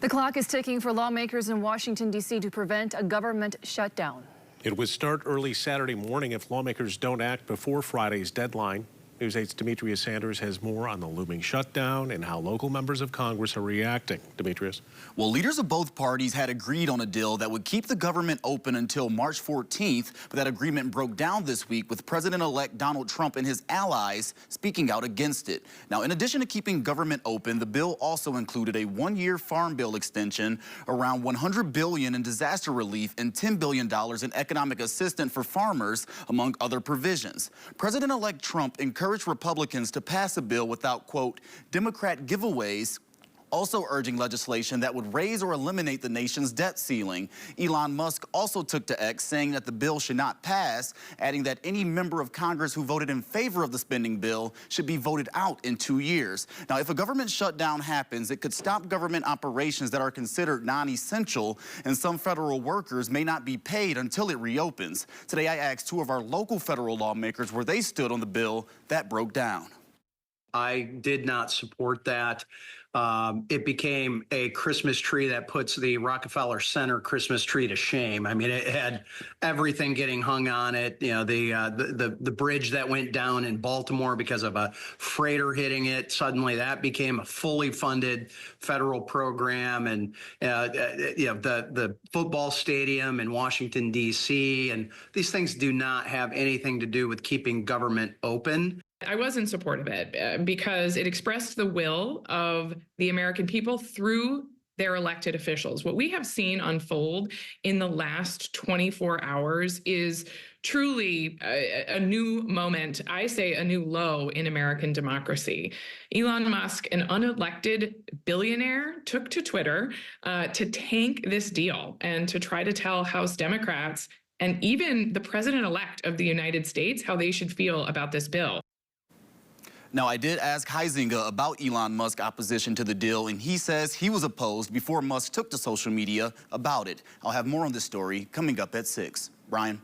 The clock is ticking for lawmakers in Washington, D.C. to prevent a government shutdown. It would start early Saturday morning if lawmakers don't act before Friday's deadline. News 8's Demetrius Sanders has more on the looming shutdown and how local members of Congress are reacting. Demetrius. Well, leaders of both parties had agreed on a deal that would keep the government open until March 14th, but that agreement broke down this week with President-elect Donald Trump and his allies speaking out against it. Now, in addition to keeping government open, the bill also included a one-year farm bill extension, around $100 billion in disaster relief, and $10 billion in economic assistance for farmers, among other provisions. President-elect Trump encouraged Republicans to pass a bill without, quote, Democrat giveaways, also urging legislation that would raise or eliminate the nation's debt ceiling. Elon Musk also took to X, saying that the bill should not pass, adding that any member of Congress who voted in favor of the spending bill should be voted out in 2 years. Now, if a government shutdown happens, it could stop government operations that are considered non-essential, and some federal workers may not be paid until it reopens. Today, I asked two of our local federal lawmakers where they stood on the bill that broke down. I did not support that. It became a Christmas tree that puts the Rockefeller Center Christmas tree to shame. I mean, it had everything getting hung on it. You know, the bridge that went down in Baltimore because of a freighter hitting it. Suddenly, that became a fully funded federal program, and you know, the football stadium in Washington D.C. and these things do not have anything to do with keeping government open. I was in support of it because it expressed the will of the American people through their elected officials. What we have seen unfold in the last 24 hours is truly a new moment, I say a new low in American democracy. Elon Musk, an unelected billionaire, took to Twitter to tank this deal and to try to tell House Democrats and even the president-elect of the United States how they should feel about this bill. Now, I did ask Huizinga about Elon Musk's opposition to the deal, and he says he was opposed before Musk took to social media about it. I'll have more on this story coming up at 6. Brian.